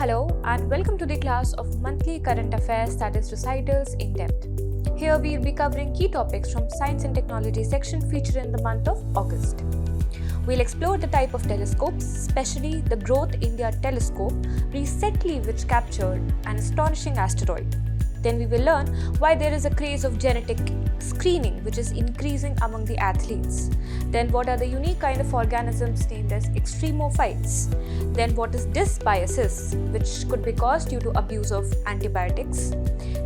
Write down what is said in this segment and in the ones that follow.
Hello and welcome to the class of monthly current affairs, that is recitals in depth. Here we will be covering key topics from science and technology section featured in the month of August. We'll explore the type of telescopes, especially the Growth India telescope recently which captured an astonishing asteroid. Then we will learn why there is a craze of genetic screening which is increasing among the athletes. Then what are the unique kind of organisms named as extremophiles? Then what is dysbiosis, which could be caused due to abuse of antibiotics?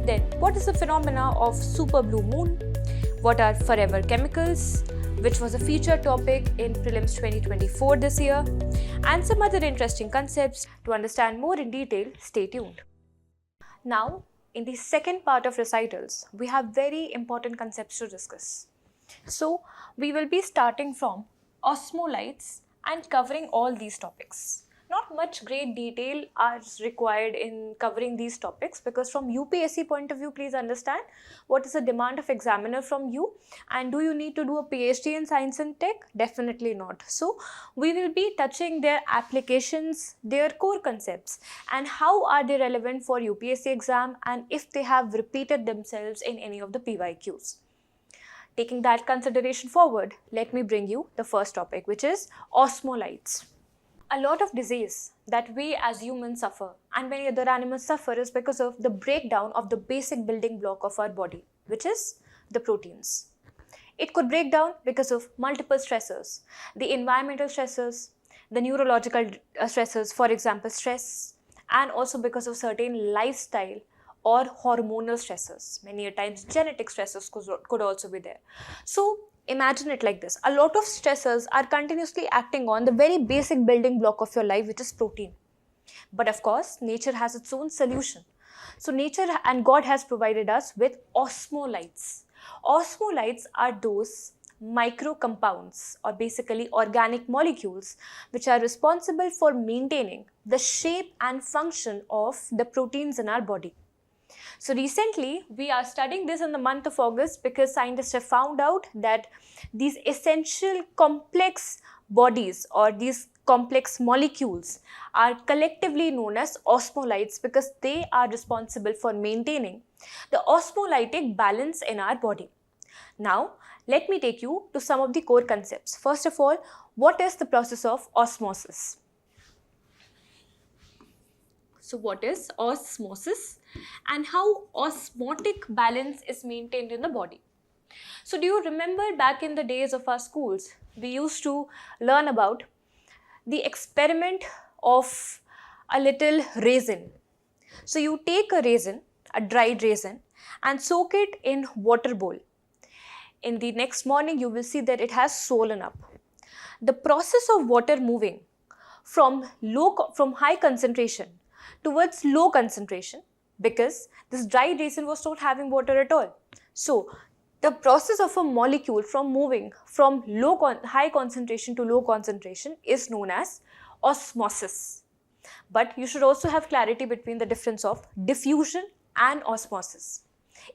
Then what is the phenomena of super blue moon? What are forever chemicals, which was a featured topic in prelims 2024 this year? And some other interesting concepts. To understand more in detail, stay tuned. Now, in the second part of recitals, we have very important concepts to discuss. So, we will be starting from osmolytes and covering all these topics. Not much great detail are required in covering these topics because from UPSC point of view, please understand what is the demand of examiner from you, and do you need to do a PhD in science and tech? Definitely not. So we will be touching their applications, their core concepts, and how are they relevant for UPSC exam and if they have repeated themselves in any of the PYQs. Taking that consideration forward, let me bring you the first topic, which is osmolytes. A lot of disease that we as humans suffer and many other animals suffer is because of the breakdown of the basic building block of our body, which is the proteins. It could break down because of multiple stressors, the environmental stressors, the neurological stressors, for example, stress, and also because of certain lifestyle or hormonal stressors. Many a times genetic stressors could also be there. So imagine it like this. A lot of stressors are continuously acting on the very basic building block of your life, which is protein. But of course, nature has its own solution. So nature and God has provided us with osmolytes. Osmolytes are those micro compounds or basically organic molecules which are responsible for maintaining the shape and function of the proteins in our body. So recently, we are studying this in the month of August because scientists have found out that these essential complex bodies or these complex molecules are collectively known as osmolytes because they are responsible for maintaining the osmolytic balance in our body. Now, let me take you to some of the core concepts. First of all, what is the process of osmosis? So what is osmosis and how osmotic balance is maintained in the body? So do you remember back in the days of our schools, we used to learn about the experiment of a little raisin. So you take a raisin, a dried raisin, and soak it in water bowl. In the next morning, you will see that it has swollen up. The process of water moving from high concentration towards low concentration, because this dried raisin was not having water at all. So the process of a molecule from moving from high concentration to low concentration is known as osmosis. But you should also have clarity between the difference of diffusion and osmosis.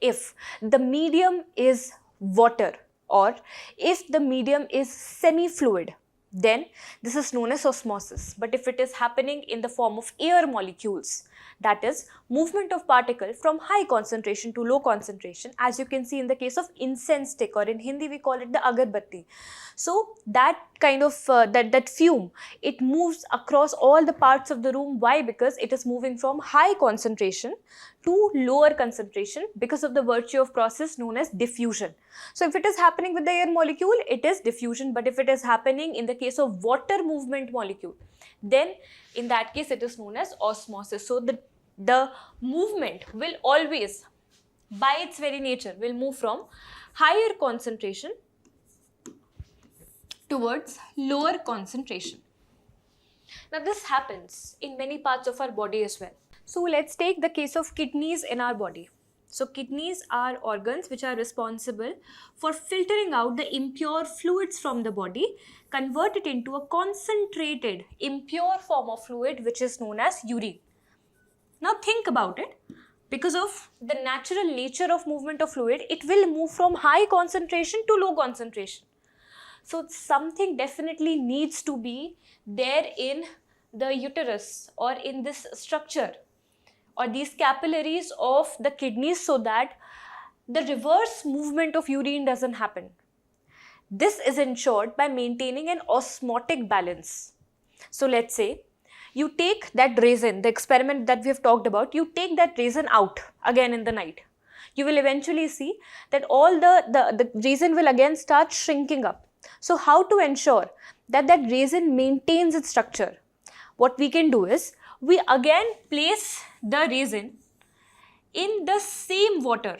If the medium is water or if the medium is semi-fluid, then this is known as osmosis. But if it is happening in the form of air molecules, that is movement of particle from high concentration to low concentration, as you can see in the case of incense stick, or in Hindi we call it the agarbatti. So that kind of that fume, it moves across all the parts of the room. Why? Because it is moving from high concentration to lower concentration because of the virtue of process known as diffusion. So if it is happening with the air molecule, it is diffusion. But if it is happening in the case of water movement molecule, then in that case it is known as osmosis. So the movement will always, by its very nature, will move from higher concentration towards lower concentration. Now this happens in many parts of our body as well. So let's take the case of kidneys in our body. So kidneys are organs which are responsible for filtering out the impure fluids from the body, convert it into a concentrated impure form of fluid which is known as urine. Now think about it. Because of the natural nature of movement of fluid, it will move from high concentration to low concentration. So something definitely needs to be there in the uterus or in this structure or these capillaries of the kidneys so that the reverse movement of urine doesn't happen. This is ensured by maintaining an osmotic balance. So let's say you take that resin, the experiment that we have talked about, you take that resin out again in the night. You will eventually see that all the resin will again start shrinking up. So how to ensure that that resin maintains its structure? What we can do is, we again place the resin in the same water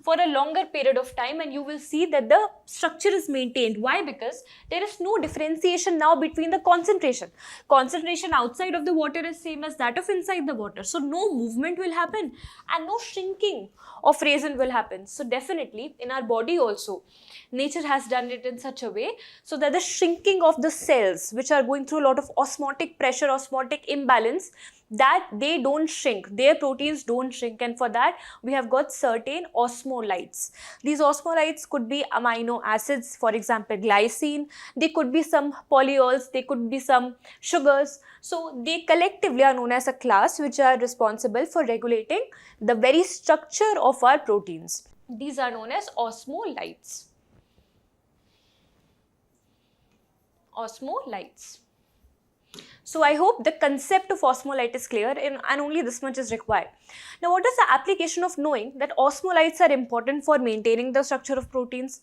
for a longer period of time, and you will see that the structure is maintained. Why? Because there is no differentiation now between the concentration. Concentration outside of the water is same as that of inside the water. So no movement will happen and no shrinking of resin will happen. So definitely in our body also, nature has done it in such a way so that the shrinking of the cells which are going through a lot of osmotic pressure, osmotic imbalance, that they don't shrink, their proteins don't shrink, and for that we have got certain osmolytes. These osmolytes could be amino acids, for example glycine, they could be some polyols, they could be some sugars. So they collectively are known as a class which are responsible for regulating the very structure of our proteins. These are known as osmolytes. Osmolytes. So I hope the concept of osmolyte is clear, and only this much is required. Now what is the application of knowing that osmolytes are important for maintaining the structure of proteins?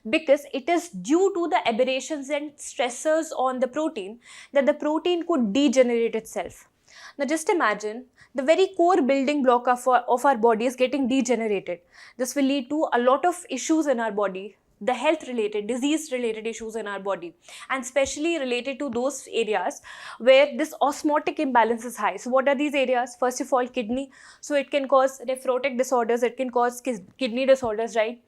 Because it is due to the aberrations and stressors on the protein that the protein could degenerate itself. Now just imagine the very core building block of our body is getting degenerated. This will lead to a lot of issues in our body, the health related, disease related issues in our body, and especially related to those areas where this osmotic imbalance is high. So what are these areas? First of all, kidney. So it can cause nephrotic disorders, it can cause kidney disorders, right?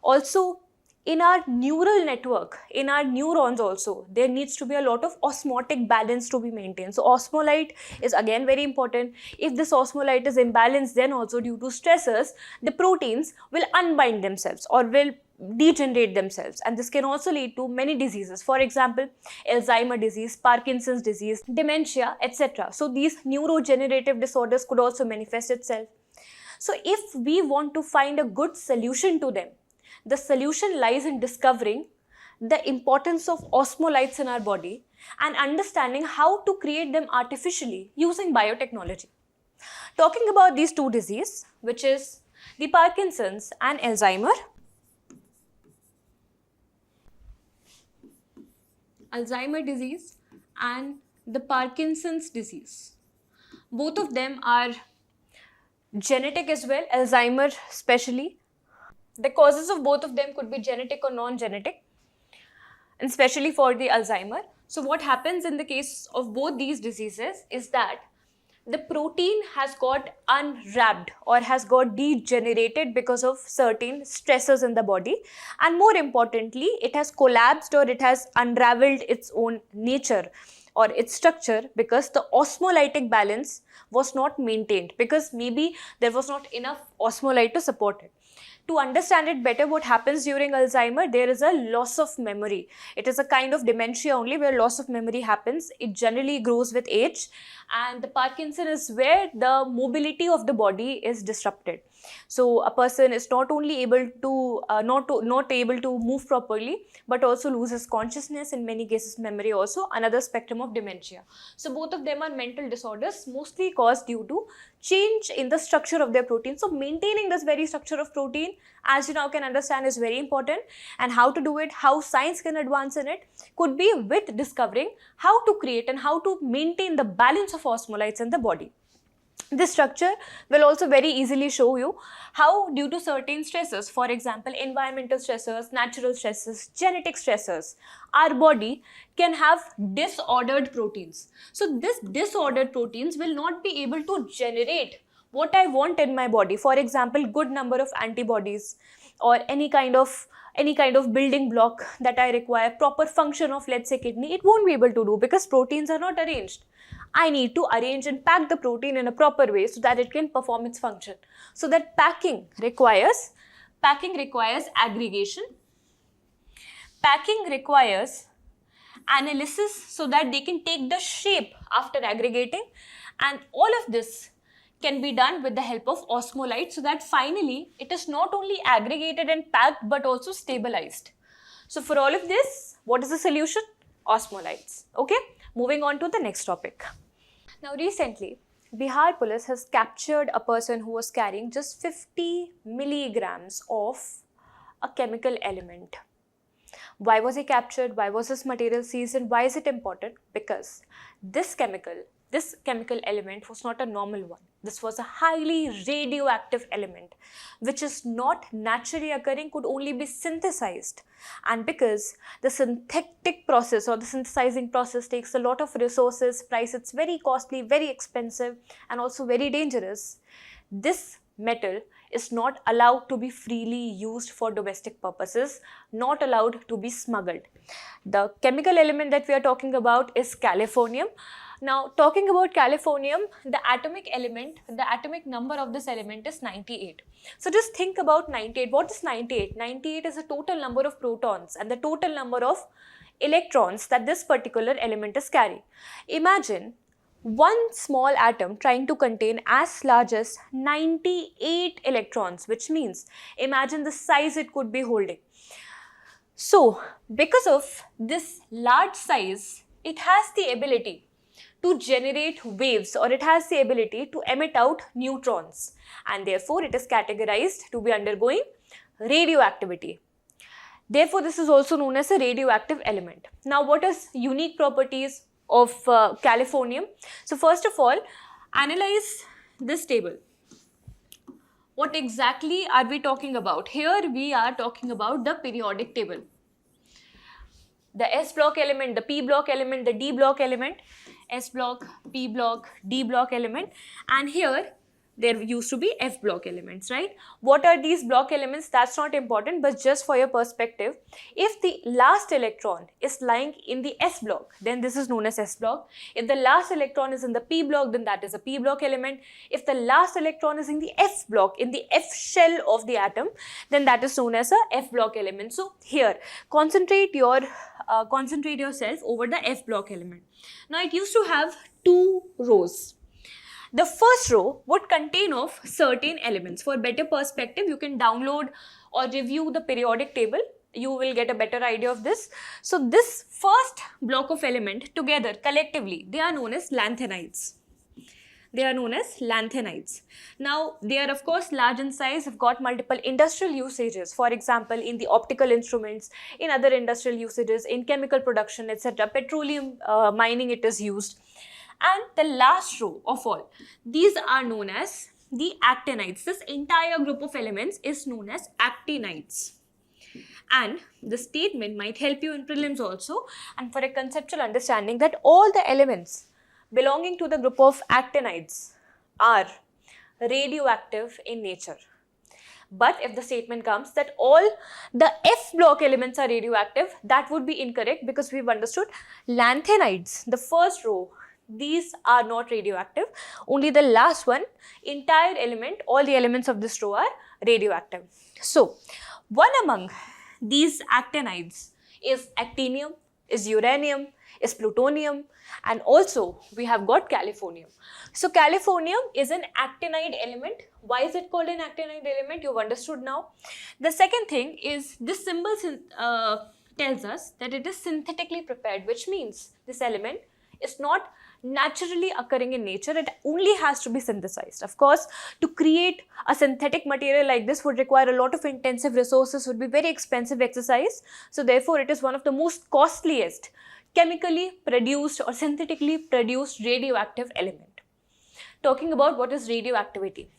Also in our neural network, in our neurons also, there needs to be a lot of osmotic balance to be maintained. So osmolyte is again very important. If this osmolyte is imbalanced, then also due to stressors, the proteins will unbind themselves or will degenerate themselves, and this can also lead to many diseases. For example, Alzheimer's disease, Parkinson's disease, dementia, etc. So these neurodegenerative disorders could also manifest itself. So if we want to find a good solution to them, the solution lies in discovering the importance of osmolytes in our body and understanding how to create them artificially using biotechnology. Talking about these two diseases, which is the Parkinson's and Alzheimer's disease and the Parkinson's disease. Both of them are genetic as well, Alzheimer's especially. The causes of both of them could be genetic or non-genetic, and especially for the Alzheimer's. So what happens in the case of both these diseases is that the protein has got unwrapped or has got degenerated because of certain stressors in the body, and more importantly, it has collapsed or it has unraveled its own nature or its structure because the osmolytic balance was not maintained, because maybe there was not enough osmolyte to support it. To understand it better, what happens during Alzheimer's, there is a loss of memory. It is a kind of dementia only where loss of memory happens. It generally grows with age, and the Parkinson is where the mobility of the body is disrupted. So a person is not only able to not able to move properly, but also loses consciousness, in many cases memory also, another spectrum of dementia. So both of them are mental disorders, mostly caused due to change in the structure of their protein. So maintaining this very structure of protein, as you now can understand, is very important, and how to do it, how science can advance in it, could be with discovering how to create and how to maintain the balance of osmolytes in the body. This structure will also very easily show you how, due to certain stressors, for example environmental stressors, natural stressors, genetic stressors, our body can have disordered proteins. So this disordered proteins will not be able to generate what I want in my body. For example, good number of antibodies or any kind of building block that I require, proper function of, let's say, kidney, it won't be able to do because proteins are not arranged. I need to arrange and pack the protein in a proper way so that it can perform its function. So that packing requires aggregation. Packing requires analysis so that they can take the shape after aggregating, and all of this can be done with the help of osmolyte so that finally it is not only aggregated and packed but also stabilized. So for all of this, what is the solution? Osmolytes. Okay, moving on to the next topic. Now recently, Bihar police has captured a person who was carrying just 50 milligrams of a chemical element. Why was he captured? Why was this material seized? And why is it important? Because this chemical element was not a normal one. This was a highly radioactive element, which is not naturally occurring, could only be synthesized. And because the synthetic process or the synthesizing process takes a lot of resources, price, it's very costly, very expensive, and also very dangerous, this metal is not allowed to be freely used for domestic purposes, not allowed to be smuggled. The chemical element that we are talking about is californium. Now, talking about californium, the atomic number of this element is 98. So just think about 98. What is 98? 98 is the total number of protons and the total number of electrons that this particular element is carrying. Imagine one small atom trying to contain as large as 98 electrons, which means imagine the size it could be holding. So, because of this large size, it has the ability to generate waves, or it has the ability to emit out neutrons, and therefore it is categorized to be undergoing radioactivity. Therefore, this is also known as a radioactive element. Now, what is unique properties of californium? So, first of all, analyze this table. What exactly are we talking about? Here we are talking about the periodic table. The S block element, the P block element, the D block element, S block, P block, D block element, and here there used to be F block elements, right? What are these block elements? That's not important, but just for your perspective, if the last electron is lying in the S block, then this is known as S block. If the last electron is in the P block, then that is a P block element. If the last electron is in the F block, in the F shell of the atom, then that is known as a F block element. So here, concentrate yourself over the F block element. Now it used to have two rows. The first row would contain of certain elements. For better perspective, you can download or review the periodic table. You will get a better idea of this. So this first block of element together, collectively, they are known as lanthanides. Now, they are of course large in size, have got multiple industrial usages. For example, in the optical instruments, in other industrial usages, in chemical production, etc. Petroleum mining, it is used. And the last row of all, these are known as the actinides. This entire group of elements is known as actinides. And the statement might help you in prelims also, and for a conceptual understanding, that all the elements belonging to the group of actinides are radioactive in nature. But if the statement comes that all the F block elements are radioactive, that would be incorrect, because we've understood lanthanides, the first row, these are not radioactive. Only the last one, entire element, all the elements of this row are radioactive. So, one among these actinides is actinium, is uranium, is plutonium, and also we have got californium. So, californium is an actinide element. Why is it called an actinide element? You've understood now. The second thing is this symbol tells us that it is synthetically prepared, which means this element is not naturally occurring in nature. It only has to be synthesized. Of course, to create a synthetic material like this would require a lot of intensive resources, would be very expensive exercise. So therefore, it is one of the most costliest chemically produced or synthetically produced radioactive element. Talking about what is radioactivity.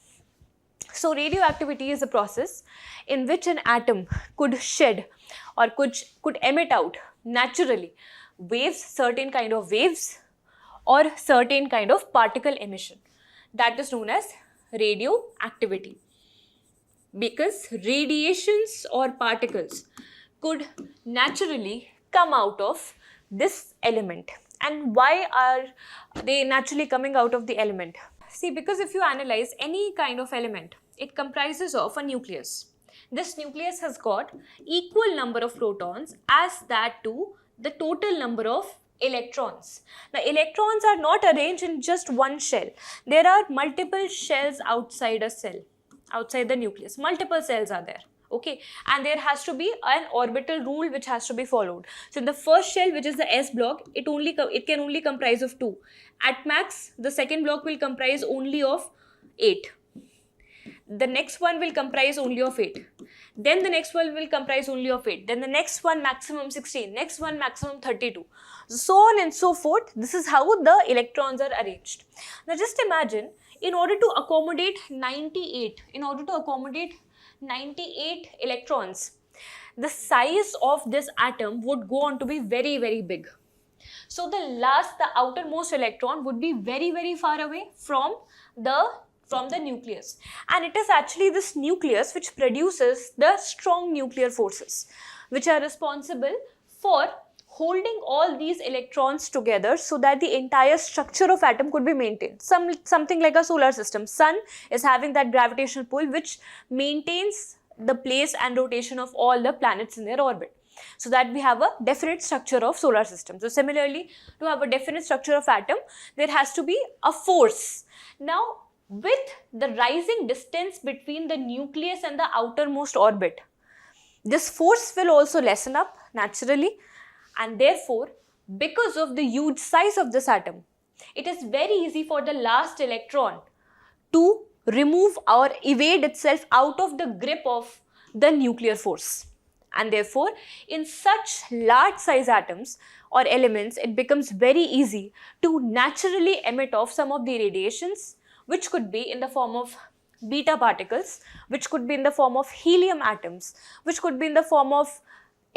So radioactivity is a process in which an atom could shed or could emit out naturally waves, certain kind of waves, or certain kind of particle emission. That is known as radioactivity. Because radiations or particles could naturally come out of this element. And why are they naturally coming out of the element? See, because if you analyze any kind of element, it comprises of a nucleus. This nucleus has got equal number of protons as that to the total number of electrons. Now, electrons are not arranged in just one shell. There are multiple shells outside a cell, outside the nucleus. Multiple cells are there. Okay, and there has to be an orbital rule which has to be followed. So in the first shell, which is the s block, it can only comprise of 2. At max, the second block will comprise only of 8. The next one will comprise only of 8. Then the next one will comprise only of 8. Then the next one maximum 16. Next one maximum 32. So on and so forth. This is how the electrons are arranged. Now just imagine, in order to accommodate 98 electrons, the size of this atom would go on to be very, very big. So the outermost electron would be very, very far away from the nucleus, and it is actually this nucleus which produces the strong nuclear forces, which are responsible for holding all these electrons together so that the entire structure of atom could be maintained. Something like a solar system. Sun is having that gravitational pull which maintains the place and rotation of all the planets in their orbit, so that we have a definite structure of solar system. So similarly, to have a definite structure of atom, there has to be a force. Now, with the rising distance between the nucleus and the outermost orbit, this force will also lessen up naturally, and therefore, because of the huge size of this atom, it is very easy for the last electron to remove or evade itself out of the grip of the nuclear force. And therefore, in such large size atoms or elements, it becomes very easy to naturally emit off some of the radiations, which could be in the form of beta particles, which could be in the form of helium atoms, which could be in the form of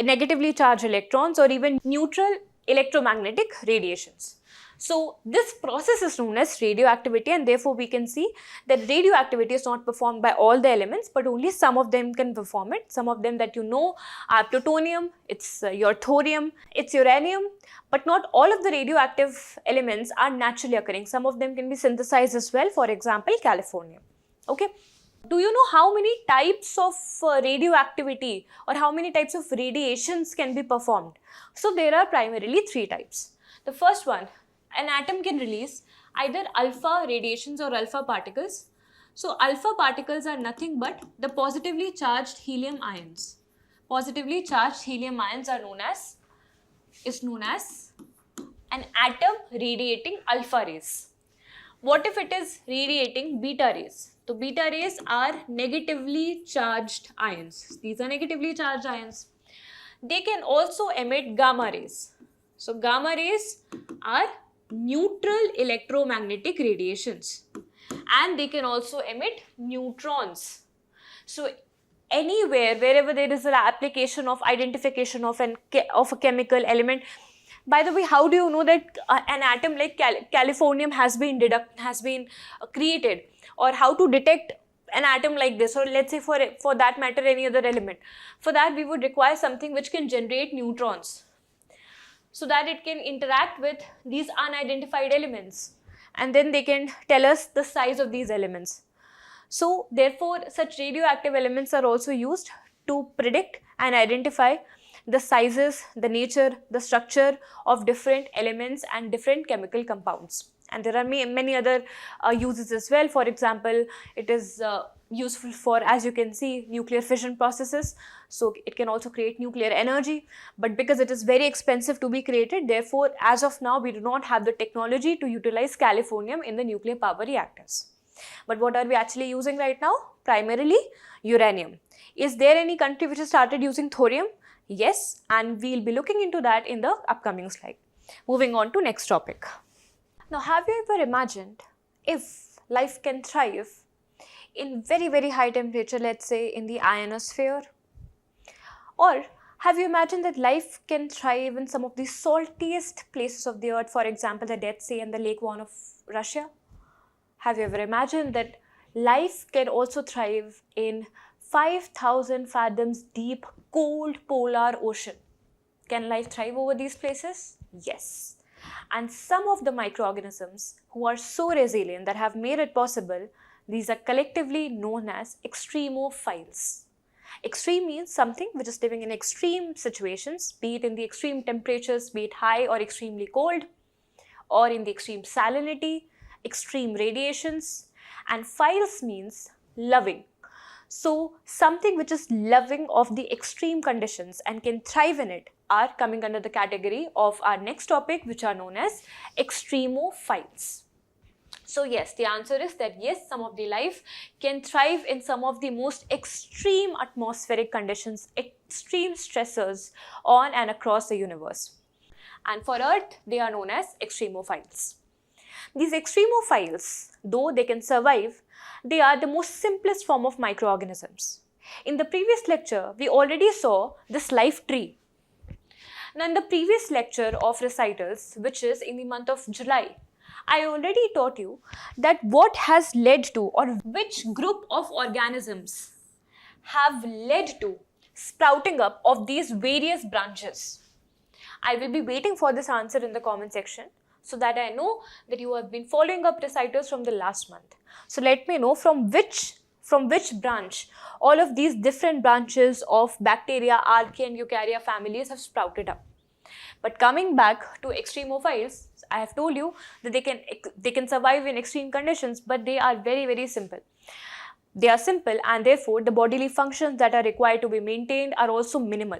negatively charged electrons, or even neutral electromagnetic radiations. So this process is known as radioactivity, and therefore we can see that radioactivity is not performed by all the elements, but only some of them can perform it. Some of them that you know are plutonium, it's your thorium, it's uranium, but not all of the radioactive elements are naturally occurring. Some of them can be synthesized as well, for example, californium. Okay. Do you know how many types of radioactivity or how many types of radiations can be performed? So there are primarily 3 types. The first one, an atom can release either alpha radiations or alpha particles. So alpha particles are nothing but the positively charged helium ions. Positively charged helium ions are known as an atom radiating alpha rays. What if it is radiating beta rays? So beta rays are negatively charged ions. These are negatively charged ions. They can also emit gamma rays. So gamma rays are neutral electromagnetic radiations, and they can also emit neutrons. So anywhere, wherever there is an application of identification of a chemical element. By the way, how do you know that an atom like californium has been created, or how to detect an atom like this, or let's say for that matter any other element? For that we would require something which can generate neutrons, so that it can interact with these unidentified elements, and then they can tell us the size of these elements. So therefore, such radioactive elements are also used to predict and identify the sizes, the nature, the structure of different elements and different chemical compounds. And there are many other uses as well. For example, it is useful for, as you can see, nuclear fission processes. So it can also create nuclear energy, but because it is very expensive to be created, therefore as of now we do not have the technology to utilize californium in the nuclear power reactors. But what are we actually using right now? Primarily uranium. Is there any country which has started using thorium? Yes, and we'll be looking into that in the upcoming slide. Moving on to next topic. Now, have you ever imagined if life can thrive in very, very high temperature, let's say in the ionosphere? Or have you imagined that life can thrive in some of the saltiest places of the earth, for example, the Dead Sea and the Lake Van of Russia? Have you ever imagined that life can also thrive in 5,000 fathoms deep, cold polar ocean? Can life thrive over these places? Yes. And some of the microorganisms who are so resilient that have made it possible, these are collectively known as extremophiles. Extreme means something which is living in extreme situations, be it in the extreme temperatures, be it high or extremely cold, or in the extreme salinity, extreme radiations. And philes means loving. So something which is loving of the extreme conditions and can thrive in it are coming under the category of our next topic, which are known as extremophiles. So yes, the answer is that yes, some of the life can thrive in some of the most extreme atmospheric conditions, extreme stressors on and across the universe. And for Earth, they are known as extremophiles. These extremophiles, though they can survive, they are the most simplest form of microorganisms. In the previous lecture, we already saw this life tree. Now, in the previous lecture of recitals, which is in the month of July, I already taught you that what has led to, or which group of organisms have led to sprouting up of these various branches. I will be waiting for this answer in the comment section so that I know that you have been following up recitals from the last month. So let me know from which branch all of these different branches of bacteria, archaea and eukarya families have sprouted up. But coming back to extremophiles, I have told you that they can survive in extreme conditions, but they are very, very simple. They are simple, and therefore the bodily functions that are required to be maintained are also minimal.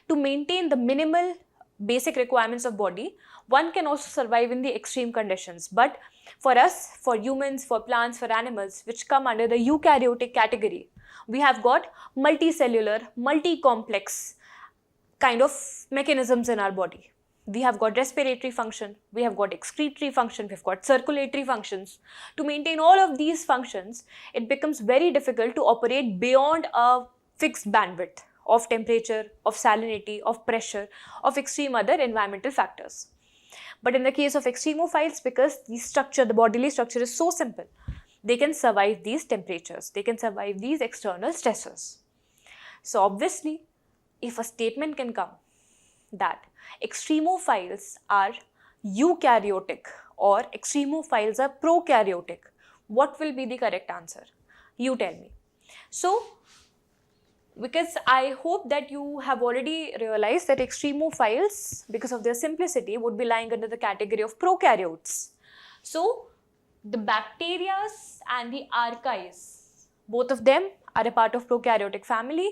To maintain the minimal basic requirements of body, one can also survive in the extreme conditions. But for us, for humans, for plants, for animals, which come under the eukaryotic category, we have got multicellular, multi-complex kind of mechanisms in our body. We have got respiratory function, we have got excretory function, we've got circulatory functions. To maintain all of these functions, it becomes very difficult to operate beyond a fixed bandwidth of temperature, of salinity, of pressure, of extreme other environmental factors. But in the case of extremophiles, because the bodily structure is so simple, they can survive these temperatures, they can survive these external stressors. So obviously, if a statement can come that extremophiles are eukaryotic or extremophiles are prokaryotic, what will be the correct answer? You tell me. So, because I hope that you have already realized that extremophiles, because of their simplicity, would be lying under the category of prokaryotes. So, the bacteria and the archaeas, both of them are a part of prokaryotic family,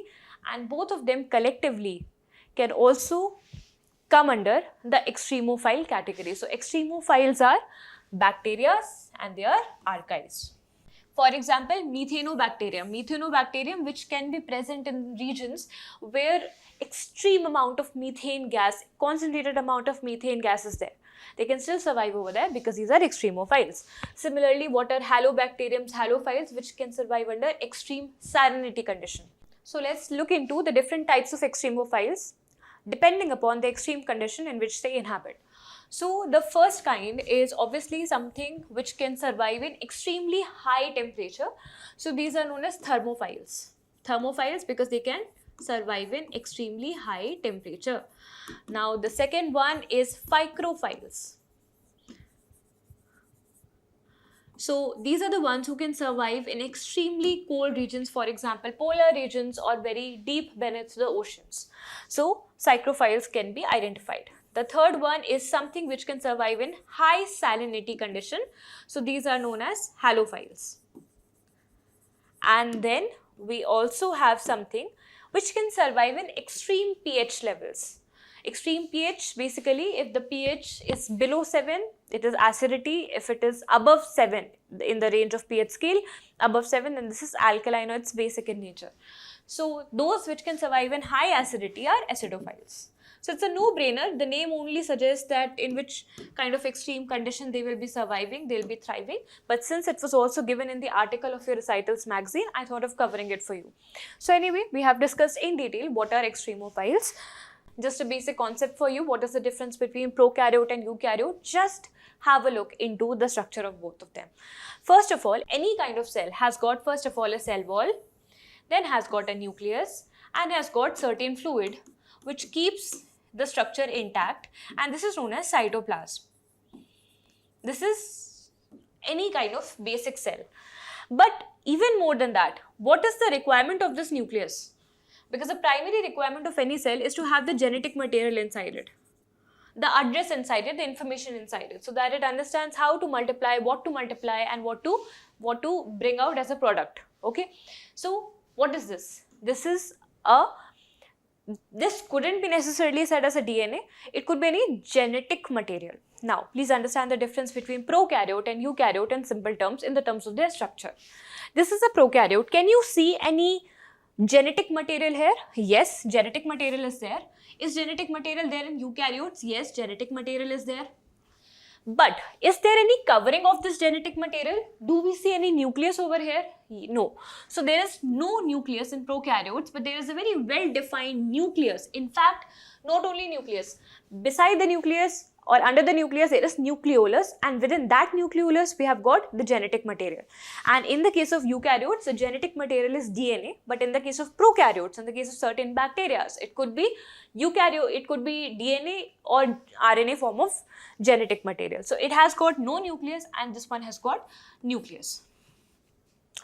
and both of them collectively can also come under the extremophile category. So, extremophiles are bacteria and they are archaeas. For example, methanobacterium which can be present in regions where extreme amount of methane gas, concentrated amount of methane gas is there. They can still survive over there because these are extremophiles. Similarly, what are halophiles which can survive under extreme salinity condition. So let's look into the different types of extremophiles depending upon the extreme condition in which they inhabit. So the first kind is obviously something which can survive in extremely high temperature. So these are known as thermophiles. Thermophiles because they can survive in extremely high temperature. Now the second one is phycrophiles. So these are the ones who can survive in extremely cold regions, for example, polar regions or very deep beneath the oceans. So psychrophiles can be identified. The third one is something which can survive in high salinity condition. So these are known as halophiles. And then we also have something which can survive in extreme pH levels. Extreme pH, basically if the pH is below 7, it is acidity. If it is above 7 in the range of pH scale, above 7, then this is alkaline or it's basic in nature. So those which can survive in high acidity are acidophiles. So it's a no-brainer. The name only suggests that in which kind of extreme condition they will be surviving, they will be thriving. But since it was also given in the article of your recitals magazine, I thought of covering it for you. So anyway, we have discussed in detail what are extremophiles. Just a basic concept for you, what is the difference between prokaryote and eukaryote? Just have a look into the structure of both of them. First of all, any kind of cell has got first of all a cell wall, then has got a nucleus and has got certain fluid which keeps the structure intact, and this is known as cytoplasm. This is any kind of basic cell. But even more than that, what is the requirement of this nucleus? Because the primary requirement of any cell is to have the genetic material inside it, the address inside it, the information inside it, so that it understands how to multiply, and what to bring out as a product. Okay, so what is this? This couldn't be necessarily said as a DNA. It could be any genetic material. Now, please understand the difference between prokaryote and eukaryote in simple terms, in the terms of their structure. This is a prokaryote. Can you see any genetic material here? Yes, genetic material is there. Is genetic material there in eukaryotes? Yes, genetic material is there. But is there any covering of this genetic material? Do we see any nucleus over here? No. So there is no nucleus in prokaryotes, but there is a very well-defined nucleus. In fact, not only nucleus, beside the nucleus or under the nucleus there is nucleolus, and within that nucleolus we have got the genetic material. And in the case of eukaryotes, the genetic material is DNA, but in the case of prokaryotes, in the case of certain bacteria, it could be eukaryote, it could be DNA or RNA form of genetic material. So it has got no nucleus, and this one has got nucleus.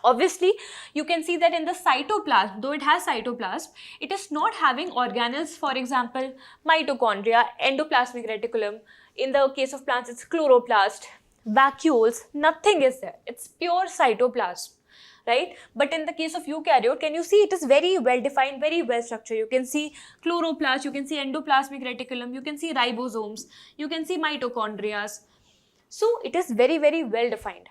Obviously, you can see that in the cytoplasm, though it has cytoplasm, it is not having organelles, for example, mitochondria, endoplasmic reticulum. In the case of plants, it's chloroplast, vacuoles, nothing is there. It's pure cytoplasm, right? But in the case of eukaryote, can you see it is very well defined, very well structured. You can see chloroplast, you can see endoplasmic reticulum, you can see ribosomes, you can see mitochondria. So it is very, very well defined.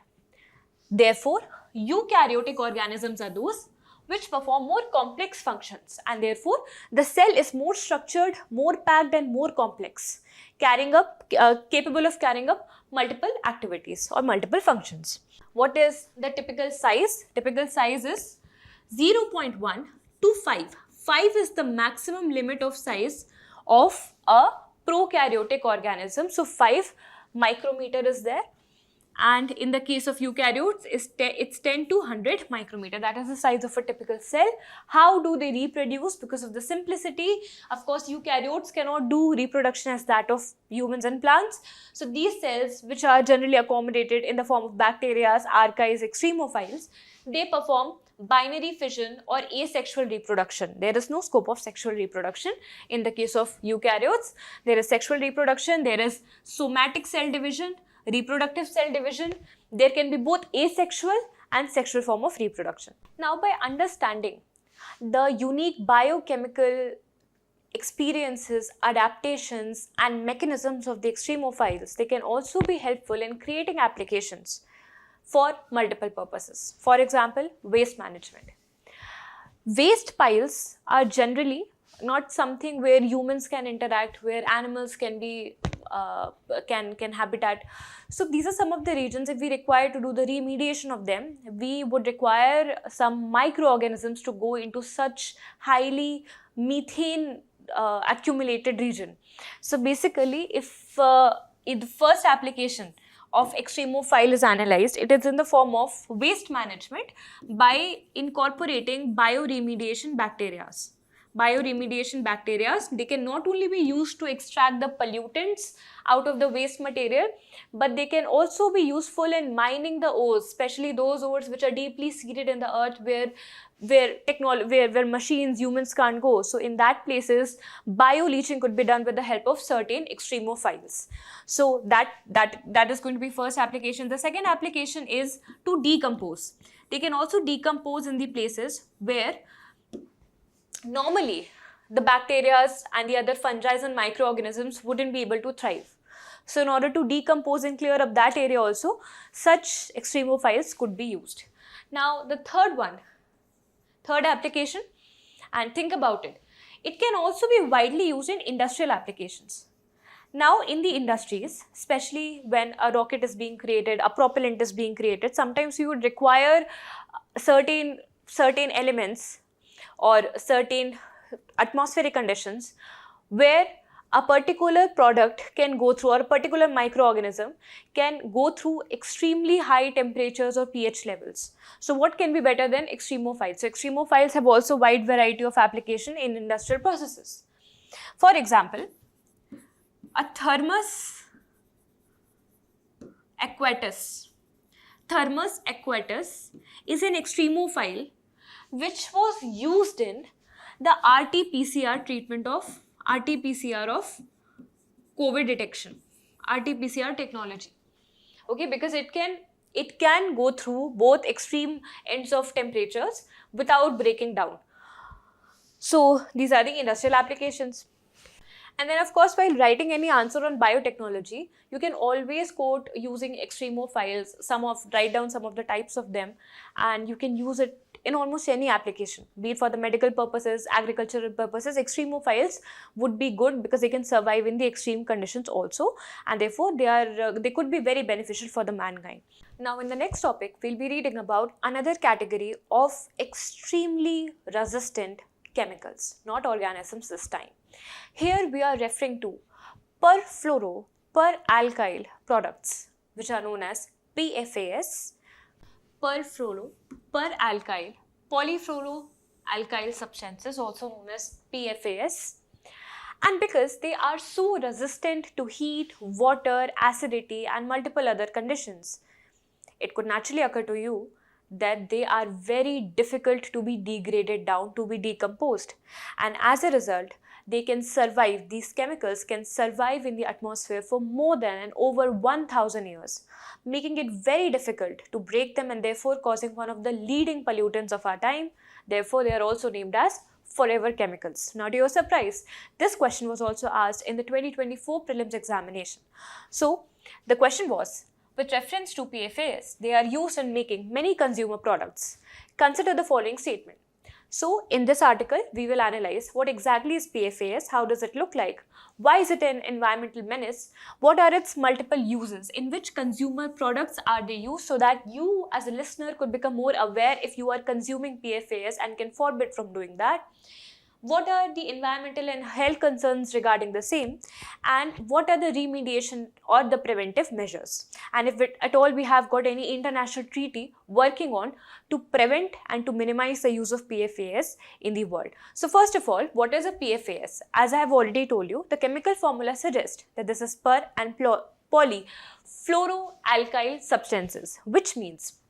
Therefore, eukaryotic organisms are those which perform more complex functions, and therefore the cell is more structured, more packed and more complex, capable of carrying up multiple activities or multiple functions. What is the typical size? Typical size is 0.1 to 5. 5 is the maximum limit of size of a prokaryotic organism. So 5 micrometer is there. And in the case of eukaryotes, it's 10 to 100 micrometer. That is the size of a typical cell. How do they reproduce? Because of the simplicity, of course, eukaryotes cannot do reproduction as that of humans and plants. So these cells, which are generally accommodated in the form of bacteria, archaea, extremophiles, they perform binary fission or asexual reproduction. There is no scope of sexual reproduction. In the case of eukaryotes, there is sexual reproduction, there is somatic cell division, reproductive cell division. There can be both asexual and sexual form of reproduction. Now, by understanding the unique biochemical experiences, adaptations and mechanisms of the extremophiles, they can also be helpful in creating applications for multiple purposes. For example, waste management. Waste piles are generally not something where humans can interact, where animals can be can habitat. So these are some of the regions. If we require to do the remediation of them, we would require some microorganisms to go into such highly methane accumulated region. So basically, if in the first application of extremophile is analyzed, it is in the form of waste management by incorporating bioremediation bacteria. Bioremediation bacteria, they can not only be used to extract the pollutants out of the waste material, but they can also be useful in mining the ores, especially those ores which are deeply seated in the earth where machines, humans can't go. So in that places, bioleaching could be done with the help of certain extremophiles. So that is going to be first application. The second application is to decompose. They can also decompose in the places where normally the bacteria and the other fungi and microorganisms wouldn't be able to thrive. So in order to decompose and clear up that area also, such extremophiles could be used. Now the third application, and think about it, it can also be widely used in industrial applications. Now in the industries, especially when a rocket is being created, a propellant is being created, sometimes you would require certain elements or certain atmospheric conditions where a particular product can go through, or a particular microorganism can go through extremely high temperatures or pH levels. So what can be better than extremophiles? So extremophiles have also wide variety of application in industrial processes. For example, a Thermus aquatus. Thermus aquatus is an extremophile which was used in the RT-PCR treatment of RT-PCR of COVID detection, RT-PCR technology. Okay, because it can go through both extreme ends of temperatures without breaking down. So these are the industrial applications. And then of course, while writing any answer on biotechnology, you can always quote using Extremo files, write down some of the types of them, and you can use it in almost any application, be it for the medical purposes, agricultural purposes. Extremo files would be good because they can survive in the extreme conditions also, and therefore they could be very beneficial for the mankind. Now in the next topic, we'll be reading about another category of extremely resistant chemicals, not organisms this time. Here we are referring to perfluoro, peralkyl products, which are known as PFAS, perfluoro, peralkyl, polyfluoroalkyl substances, also known as PFAS. And because they are so resistant to heat, water, acidity, and multiple other conditions, it could naturally occur to you that they are very difficult to be degraded down, to be decomposed. And as a result, these chemicals can survive in the atmosphere for more than and over 1000 years, making it very difficult to break them and therefore causing one of the leading pollutants of our time. Therefore, they are also named as forever chemicals. Now, to your surprise, this question was also asked in the 2024 prelims examination. So, the question was, with reference to PFAS, they are used in making many consumer products. Consider the following statement. So, in this article, we will analyze what exactly is PFAS, how does it look like, why is it an environmental menace, what are its multiple uses, in which consumer products are they used, so that you as a listener could become more aware if you are consuming PFAS and can forbid from doing that. What are the environmental and health concerns regarding the same, and what are the remediation or the preventive measures, and if at all we have got any international treaty working on to prevent and to minimize the use of PFAS in the world. So first of all, what is a PFAS? As I have already told you, the chemical formula suggests that this is per and polyfluoroalkyl substances, which means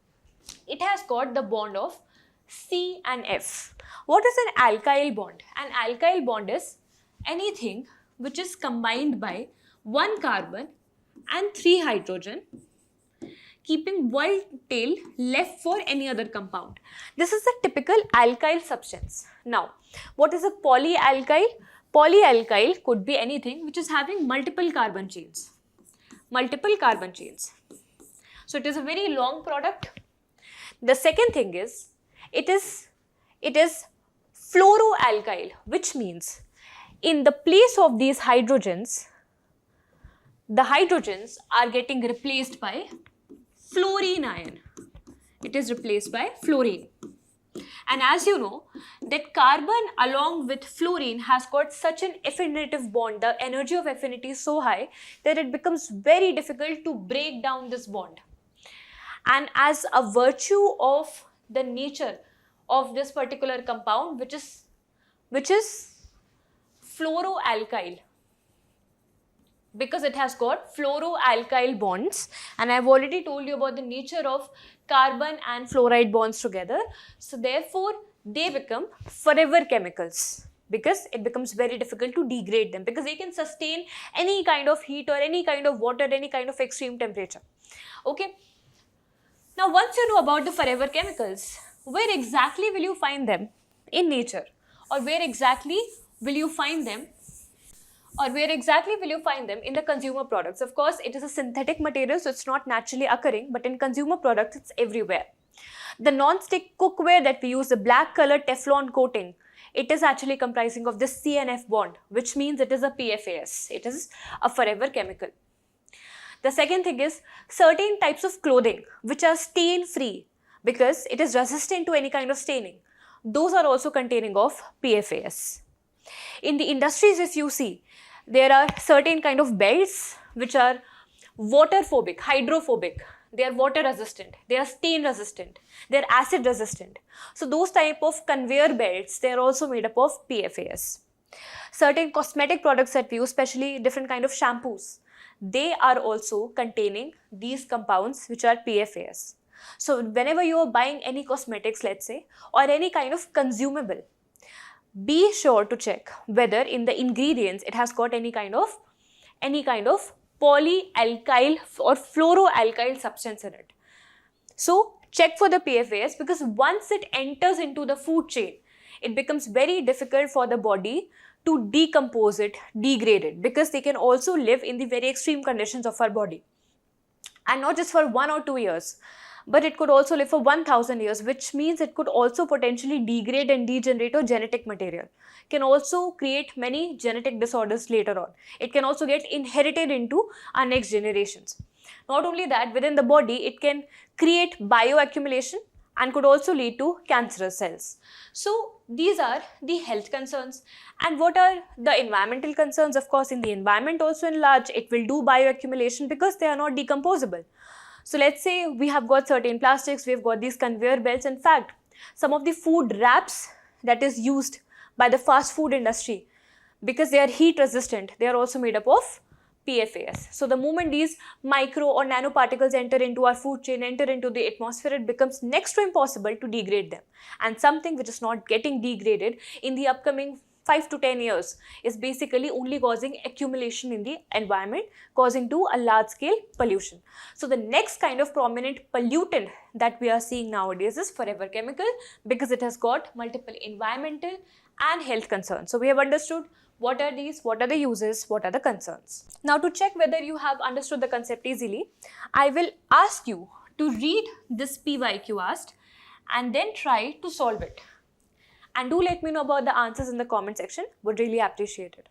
it has got the bond of C and F. What is an alkyl bond? An alkyl bond is anything which is combined by one carbon and 3 hydrogen, keeping one tail left for any other compound. This is a typical alkyl substance. Now, what is a polyalkyl? Polyalkyl could be anything which is having multiple carbon chains. Multiple carbon chains. So it is a very long product. The second thing is, it is fluoroalkyl, which means in the place of these hydrogens, the hydrogens are getting replaced by fluorine ion. It is replaced by fluorine. And as you know, that carbon along with fluorine has got such an affinitive bond, the energy of affinity is so high that it becomes very difficult to break down this bond. And as a virtue of the nature of this particular compound, which is fluoroalkyl, because it has got fluoroalkyl bonds, and I have already told you about the nature of carbon and fluoride bonds together. So therefore, they become forever chemicals because it becomes very difficult to degrade them, because they can sustain any kind of heat or any kind of water, any kind of extreme temperature. Okay. Now, once you know about the forever chemicals, where exactly will you find them in nature, or where exactly will you find them in the consumer products? Of course, it is a synthetic material, so it's not naturally occurring, but in consumer products, it's everywhere. The non-stick cookware that we use, the black color Teflon coating, it is actually comprising of this CNF bond, which means it is a PFAS. It is a forever chemical. The second thing is certain types of clothing which are stain-free, because it is resistant to any kind of staining. Those are also containing of PFAS. In the industries, if you see, there are certain kind of belts which are water-phobic, hydrophobic. They are water resistant, they are stain resistant, they are acid resistant. So those type of conveyor belts, they are also made up of PFAS. Certain cosmetic products that we use, especially different kind of shampoos, they are also containing these compounds which are PFAS. So whenever you are buying any cosmetics, let's say, or any kind of consumable, be sure to check whether in the ingredients it has got any kind of polyalkyl or fluoroalkyl substance in it. So check for the PFAS, because once it enters into the food chain, it becomes very difficult for the body to decompose it, degrade it, because they can also live in the very extreme conditions of our body. And not just for 1 or 2 years, but it could also live for 1000 years, which means it could also potentially degrade and degenerate our genetic material. Can also create many genetic disorders later on. It can also get inherited into our next generations. Not only that, within the body, it can create bioaccumulation and could also lead to cancerous cells. So these are the health concerns. And what are the environmental concerns? Of course, in the environment also in large, it will do bioaccumulation because they are not decomposable. So let's say we have got certain plastics, we've got these conveyor belts. In fact, some of the food wraps that is used by the fast food industry, because they are heat resistant, they are also made up of PFAS. So the moment these micro or nanoparticles enter into our food chain, enter into the atmosphere, it becomes next to impossible to degrade them. And something which is not getting degraded in the upcoming 5 to 10 years is basically only causing accumulation in the environment, causing to a large scale pollution. So the next kind of prominent pollutant that we are seeing nowadays is forever chemical, because it has got multiple environmental and health concerns. So we have understood what are these, what are the uses, what are the concerns. Now to check whether you have understood the concept easily, I will ask you to read this PYQ asked and then try to solve it. And do let me know about the answers in the comment section, would really appreciate it.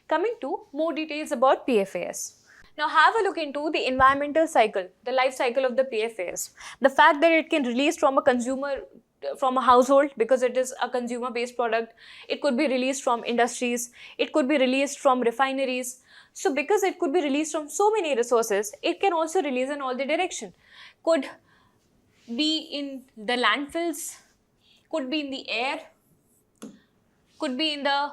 Coming to more details about PFAS. Now have a look into the environmental cycle, the life cycle of the PFAS. The fact that it can release from a consumer, from a household, because it is a consumer based product. It could be released from industries, it could be released from refineries. So because it could be released from so many resources, it can also release in all the direction. Could be in the landfills, could be in the air, could be in the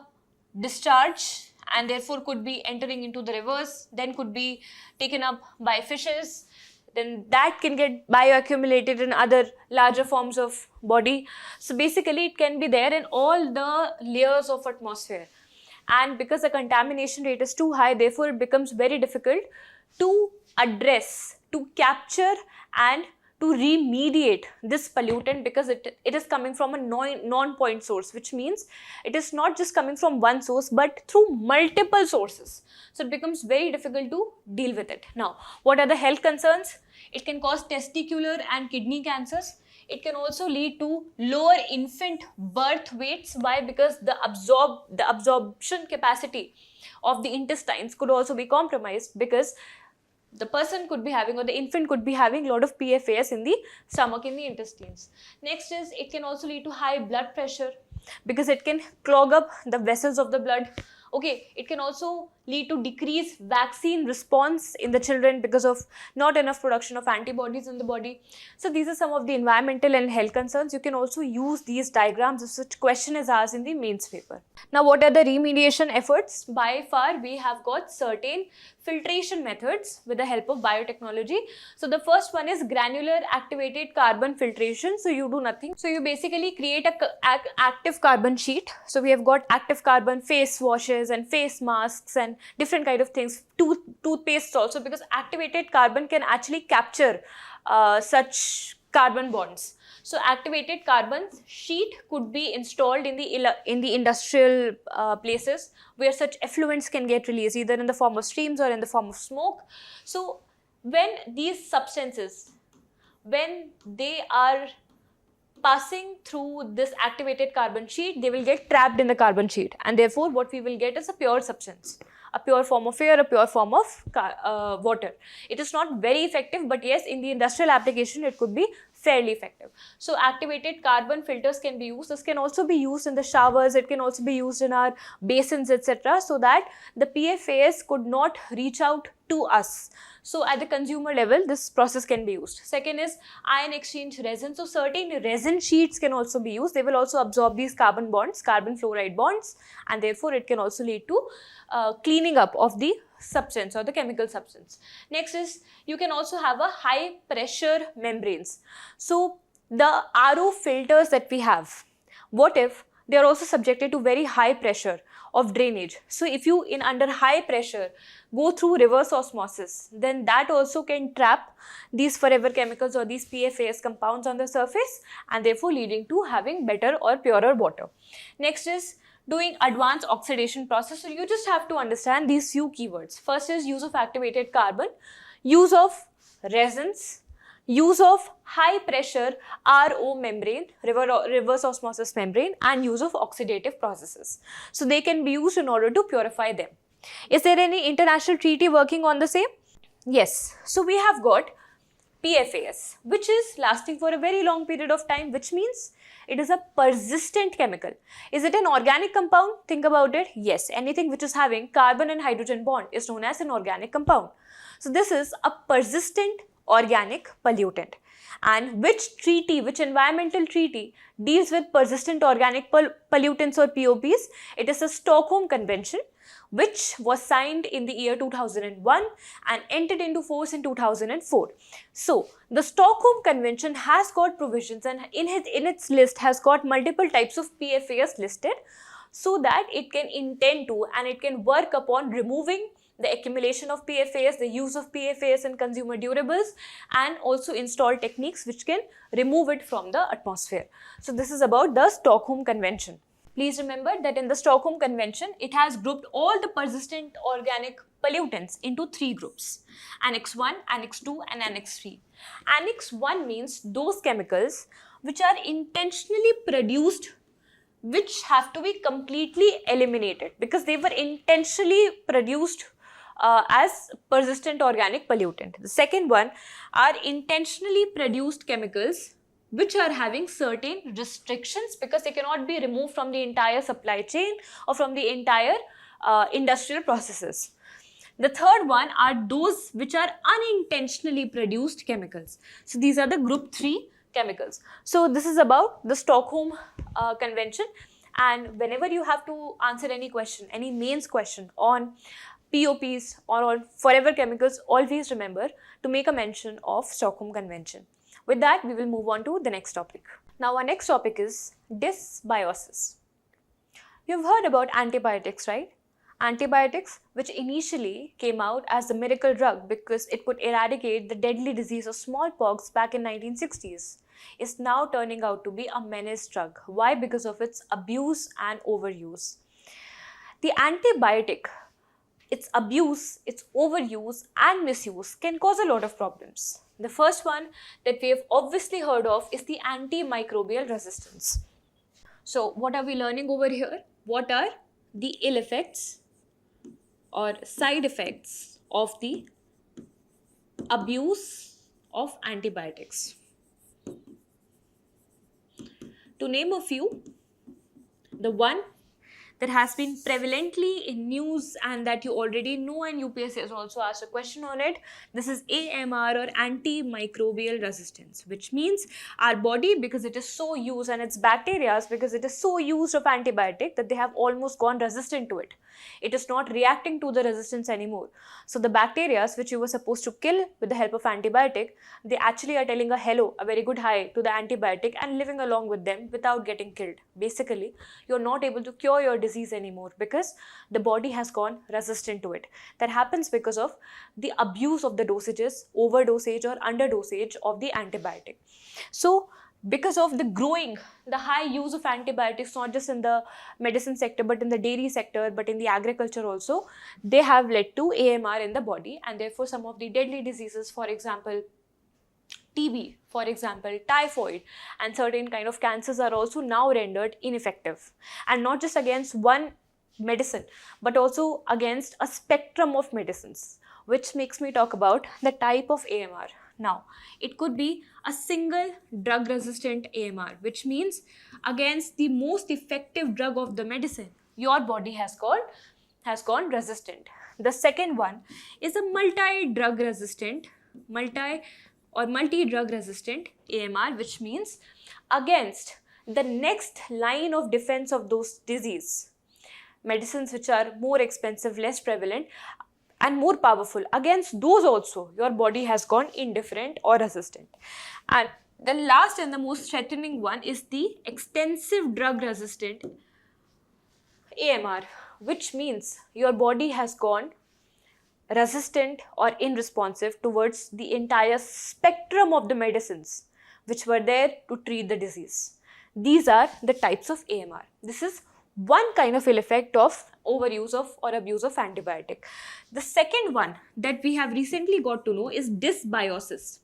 discharge, and therefore could be entering into the rivers, then could be taken up by fishes, then that can get bioaccumulated in other larger forms of body. So basically it can be there in all the layers of atmosphere. And because the contamination rate is too high, therefore it becomes very difficult to address, to capture and to remediate this pollutant, because it is coming from a non-point source, which means it is not just coming from one source but through multiple sources. So it becomes very difficult to deal with it. Now, what are the health concerns? It can cause testicular and kidney cancers. It can also lead to lower infant birth weights. Why? Because the absorption capacity of the intestines could also be compromised, because the person could be having, or the infant could be having, a lot of PFAS in the stomach, in the intestines. Next is, it can also lead to high blood pressure, because it can clog up the vessels of the blood. Okay, it can also lead to decreased vaccine response in the children because of not enough production of antibodies in the body. So these are some of the environmental and health concerns. You can also use these diagrams if such question is asked in the mains paper. Now, what are the remediation efforts? By far, we have got certain filtration methods with the help of biotechnology. So the first one is granular activated carbon filtration. So you do nothing. So you basically create a active carbon sheet. So we have got active carbon face washes and face masks and different kind of things, toothpastes also, because activated carbon can actually capture such carbon bonds. So activated carbon sheet could be installed in the industrial places where such effluents can get released, either in the form of streams or in the form of smoke. So when these substances, when they are passing through this activated carbon sheet, they will get trapped in the carbon sheet, and therefore what we will get is a pure substance, a pure form of air, a pure form of water. It is not very effective, but yes, in the industrial application it could be fairly effective. So activated carbon filters can be used. This can also be used in the showers, it can also be used in our basins, etc., so that the PFAS could not reach out to us. So at the consumer level, this process can be used. Second is ion exchange resin. So certain resin sheets can also be used. They will also absorb these carbon bonds, carbon fluoride bonds, and therefore it can also lead to cleaning up of the substance or the chemical substance. Next is, you can also have a high pressure membranes. So the RO filters that we have, what if they are also subjected to very high pressure of drainage. So if you in under high pressure go through reverse osmosis, then that also can trap these forever chemicals or these PFAS compounds on the surface, and therefore leading to having better or purer water. Next is doing advanced oxidation process. So you just have to understand these few keywords. First is use of activated carbon, use of resins, use of high pressure RO membrane, reverse osmosis membrane, and use of oxidative processes. So they can be used in order to purify them. Is there any international treaty working on the same? Yes. So we have got PFAS, which is lasting for a very long period of time, which means it is a persistent chemical. Is it an organic compound? Think about it. Yes, anything which is having carbon and hydrogen bond is known as an organic compound. So this is a persistent organic pollutant. And which environmental treaty deals with persistent organic pollutants or POPs? It is the Stockholm Convention, which was signed in the year 2001 and entered into force in 2004. So, the Stockholm Convention has got provisions, and in its list has got multiple types of PFAS listed, so that it can intend to and it can work upon removing the accumulation of PFAS, the use of PFAS in consumer durables, and also install techniques which can remove it from the atmosphere. So this is about the Stockholm Convention. Please remember that in the Stockholm Convention, it has grouped all the persistent organic pollutants into 3 groups: Annex 1, Annex 2 and Annex 3. Annex 1 means those chemicals which are intentionally produced, which have to be completely eliminated because they were intentionally produced as persistent organic pollutant. The second one are intentionally produced chemicals which are having certain restrictions because they cannot be removed from the entire supply chain or from the entire industrial processes. The third one are those which are unintentionally produced chemicals. So these are the group 3 chemicals. So this is about the Stockholm Convention, and whenever you have to answer any question, any mains question on POPs or on forever chemicals, always remember to make a mention of Stockholm Convention. With that, we will move on to the next topic. Now, our next topic is dysbiosis. You've heard about antibiotics, right? Antibiotics, which initially came out as a miracle drug because it could eradicate the deadly disease of smallpox back in 1960s, is now turning out to be a menace drug. Why? Because of its abuse and overuse. The antibiotic, its abuse, its overuse and misuse can cause a lot of problems. The first one that we have obviously heard of is the antimicrobial resistance. So what are we learning over here? What are the ill effects or side effects of the abuse of antibiotics? To name a few, the one that has been prevalently in news and that you already know, and UPSC has also asked a question on it. This is AMR, or antimicrobial resistance, which means our body, because it is so used, and its bacteria, because it is so used of antibiotic that they have almost gone resistant to it. It is not reacting to the resistance anymore. So the bacteria which you were supposed to kill with the help of antibiotic, they actually are telling a hello, a very good hi to the antibiotic and living along with them without getting killed. Basically, you're not able to cure your disease anymore because the body has gone resistant to it. That happens because of the abuse of the dosages, overdosage or underdosage of the antibiotic. So because of the high use of antibiotics, not just in the medicine sector, but in the dairy sector, but in the agriculture also, they have led to AMR in the body, and therefore some of the deadly diseases, for example, TB, for example, typhoid, and certain kind of cancers are also now rendered ineffective. And not just against one medicine, but also against a spectrum of medicines, which makes me talk about the type of AMR. Now, it could be a single drug-resistant AMR, which means against the most effective drug of the medicine, your body has gone resistant. The second one is a multi-drug resistant AMR, which means against the next line of defense of those disease, medicines which are more expensive, less prevalent, and more powerful. Against those also, your body has gone indifferent or resistant. And The last and the most threatening one is the extensive drug resistant AMR, which means your body has gone resistant or unresponsive towards the entire spectrum of the medicines which were there to treat the disease. These are the types of AMR. This is one kind of ill effect of overuse of or abuse of antibiotic. The second one that we have recently got to know is dysbiosis.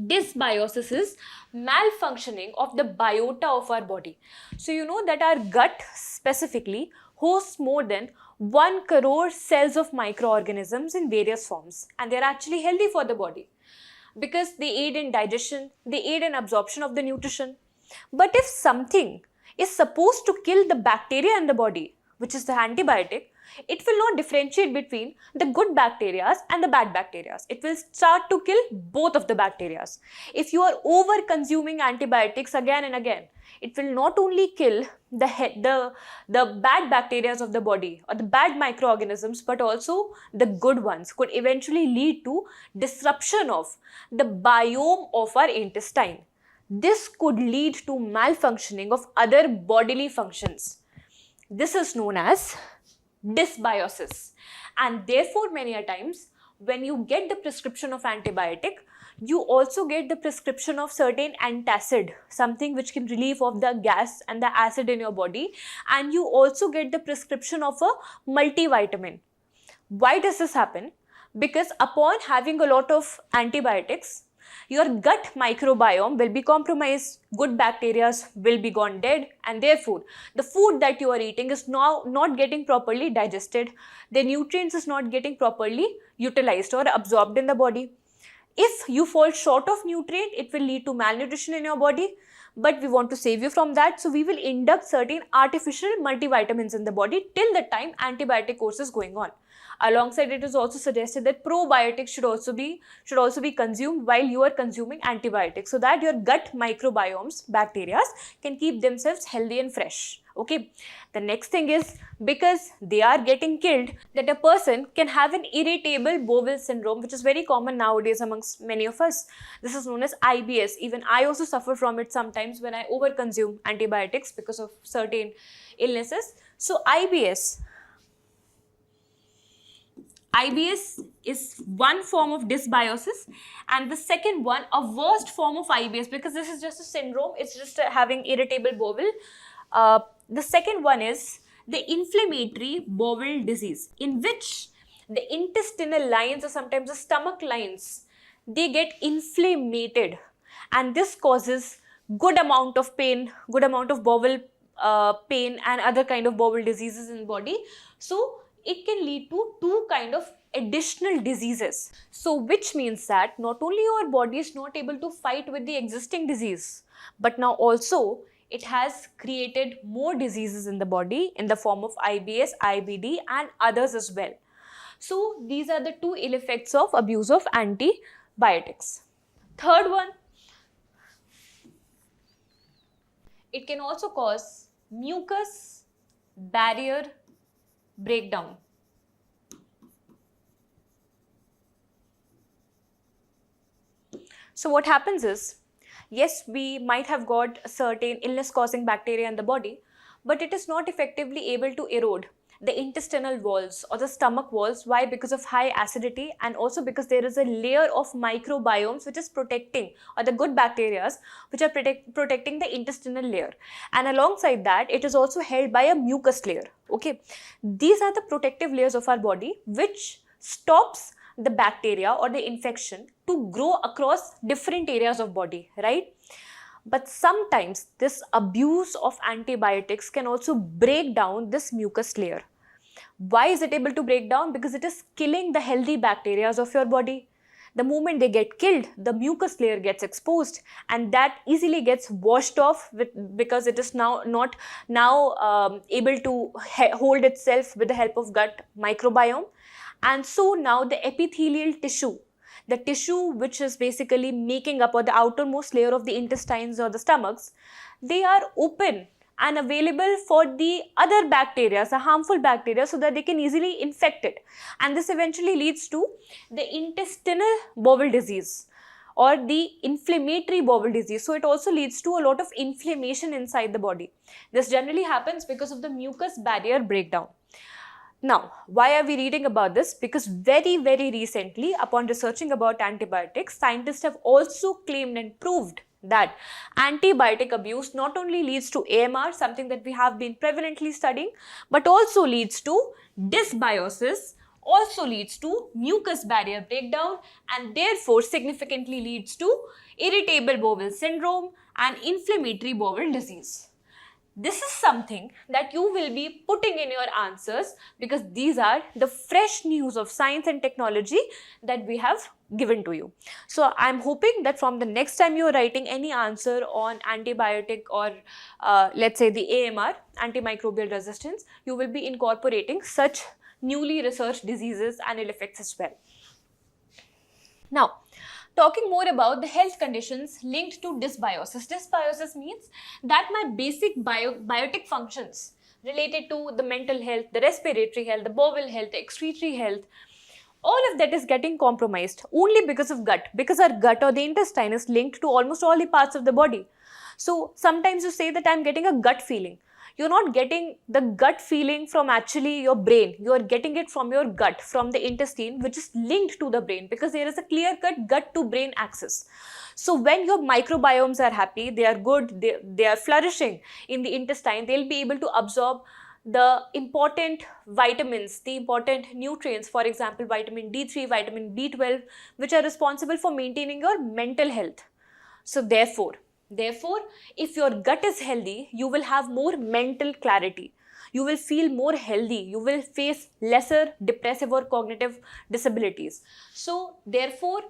Dysbiosis is malfunctioning of the biota of our body. So you know that our gut specifically hosts more than 1 crore cells of microorganisms in various forms, and they're actually healthy for the body because they aid in digestion, they aid in absorption of the nutrition. But if something is supposed to kill the bacteria in the body, which is the antibiotic, it will not differentiate between the good bacteria and the bad bacteria. It will start to kill both of the bacteria. If you are over consuming antibiotics again and again, it will not only kill the bad bacteria of the body or the bad microorganisms, but also the good ones. Could eventually lead to disruption of the biome of our intestine. This could lead to malfunctioning of other bodily functions. This is known as dysbiosis, and therefore many a times when you get the prescription of antibiotic, you also get the prescription of certain antacid, something which can relieve of the gas and the acid in your body, and you also get the prescription of a multivitamin. Why does this happen? Because upon having a lot of antibiotics, your gut microbiome will be compromised, good bacteria will be gone dead, and therefore the food that you are eating is now not getting properly digested, the nutrients is not getting properly utilized or absorbed in the body. If you fall short of nutrient, it will lead to malnutrition in your body, but we want to save you from that, so we will induct certain artificial multivitamins in the body till the time antibiotic course is going on. Alongside, it is also suggested that probiotics should also be consumed while you are consuming antibiotics, so that your gut microbiomes, bacteria, can keep themselves healthy and fresh. Okay. The next thing is, because they are getting killed, that a person can have an irritable bowel syndrome, which is very common nowadays amongst many of us. This is known as IBS. Even I also suffer from it sometimes when I overconsume antibiotics because of certain illnesses. So IBS is one form of dysbiosis, and the second one, a worst form of IBS, because this is just a syndrome, it's just having irritable bowel. The second one is the inflammatory bowel disease, in which the intestinal lines or sometimes the stomach lines, they get inflamed, and this causes good amount of pain, good amount of bowel pain and other kind of bowel diseases in the body. So it can lead to two kind of additional diseases. So which means that not only your body is not able to fight with the existing disease, but now also it has created more diseases in the body in the form of IBS, IBD and others as well. So these are the two ill effects of abuse of antibiotics. Third one, it can also cause mucus barrier breakdown. So what happens is, yes, we might have got a certain illness causing bacteria in the body, but it is not effectively able to erode the intestinal walls or the stomach walls. Why? Because of high acidity, and also because there is a layer of microbiomes which is protecting, or the good bacteria which are protecting the intestinal layer, and alongside that it is also held by a mucus layer. Okay, these are the protective layers of our body which stops the bacteria or the infection to grow across different areas of body, right? But sometimes this abuse of antibiotics can also break down this mucus layer. Why is it able to break down? Because it is killing the healthy bacteria of your body. The moment they get killed, the mucus layer gets exposed, and that easily gets washed off because it is now not able to hold itself with the help of gut microbiome. And so now the epithelial tissue, the tissue which is basically making up, or the outermost layer of the intestines or the stomachs, they are open and available for the other bacteria, the harmful bacteria, so that they can easily infect it. And this eventually leads to the intestinal bowel disease, or the inflammatory bowel disease. So it also leads to a lot of inflammation inside the body. This generally happens because of the mucus barrier breakdown. Now, why are we reading about this? Because very recently, upon researching about antibiotics, scientists have also claimed and proved that antibiotic abuse not only leads to AMR, something that we have been prevalently studying, but also leads to dysbiosis, also leads to mucus barrier breakdown, and therefore significantly leads to irritable bowel syndrome and inflammatory bowel disease. This is something that you will be putting in your answers, because these are the fresh news of science and technology that we have given to you. So I'm hoping that from the next time you're writing any answer on antibiotic or let's say the AMR, antimicrobial resistance, you will be incorporating such newly researched diseases and ill effects as well. Now, talking more about the health conditions linked to dysbiosis. Dysbiosis means that my basic biotic functions related to the mental health, the respiratory health, the bowel health, the excretory health, all of that is getting compromised only because of gut, because our gut or the intestine is linked to almost all the parts of the body. So sometimes you say that I'm getting a gut feeling. You're not getting the gut feeling from actually your brain. You're getting it from your gut, from the intestine, which is linked to the brain, because there is a clear-cut gut to brain axis. So when your microbiomes are happy, they are good, they are flourishing in the intestine, they'll be able to absorb the important vitamins, the important nutrients, for example, vitamin D3, vitamin B12, which are responsible for maintaining your mental health. So therefore, if your gut is healthy, you will have more mental clarity. You will feel more healthy. You will face lesser depressive or cognitive disabilities. So therefore,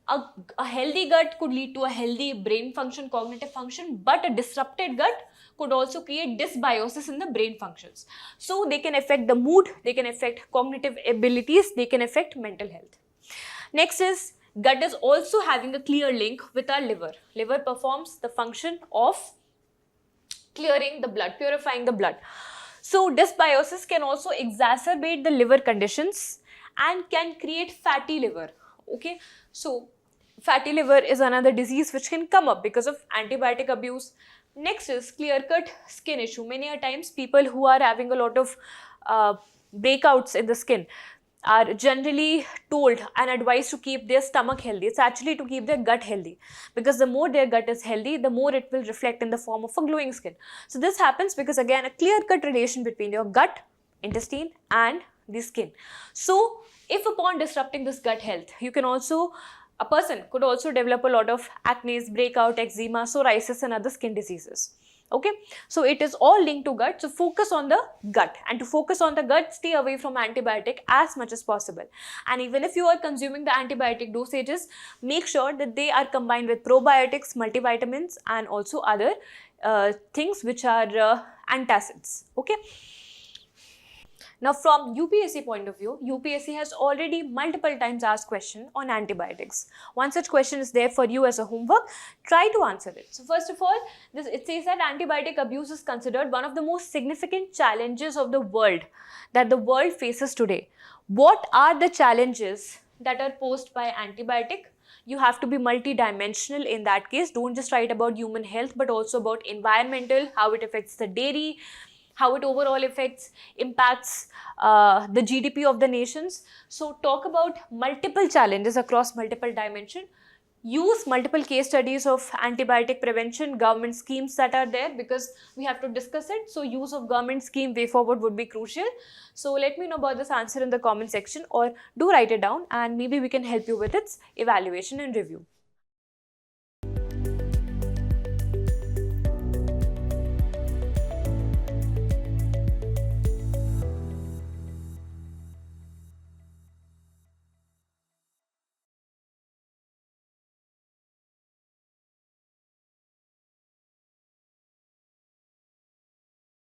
a healthy gut could lead to a healthy brain function, cognitive function, but a disrupted gut could also create dysbiosis in the brain functions. So they can affect the mood, they can affect cognitive abilities, they can affect mental health. Next is, gut is also having a clear link with our liver. Liver performs the function of clearing the blood, purifying the blood. So dysbiosis can also exacerbate the liver conditions and can create fatty liver. Okay, so fatty liver is another disease which can come up because of antibiotic abuse. Next is clear-cut skin issue. Many a times people who are having a lot of breakouts in the skin are generally told and advised to keep their stomach healthy. It's actually to keep their gut healthy, because the more their gut is healthy, the more it will reflect in the form of a glowing skin. So this happens because, again, a clear-cut relation between your gut, intestine and the skin. So if upon disrupting this gut health, a person could also develop a lot of acne, breakout, eczema, psoriasis and other skin diseases. Okay, so it is all linked to gut. So focus on the gut, and to focus on the gut, stay away from antibiotic as much as possible. And even if you are consuming the antibiotic dosages, make sure that they are combined with probiotics, multivitamins and also other things which are antacids. Okay. Now, from UPSC point of view, UPSC has already multiple times asked question on antibiotics. One such question is there for you as a homework. Try to answer it. So first of all, it says that antibiotic abuse is considered one of the most significant challenges of the world that the world faces today. What are the challenges that are posed by antibiotic? You have to be multidimensional in that case. Don't just write about human health, but also about environmental, how it affects the dairy, how it overall impacts the GDP of the nations. So talk about multiple challenges across multiple dimensions. Use multiple case studies of antibiotic prevention, government schemes that are there, because we have to discuss it. So use of government scheme way forward would be crucial. So let me know about this answer in the comment section, or do write it down and maybe we can help you with its evaluation and review.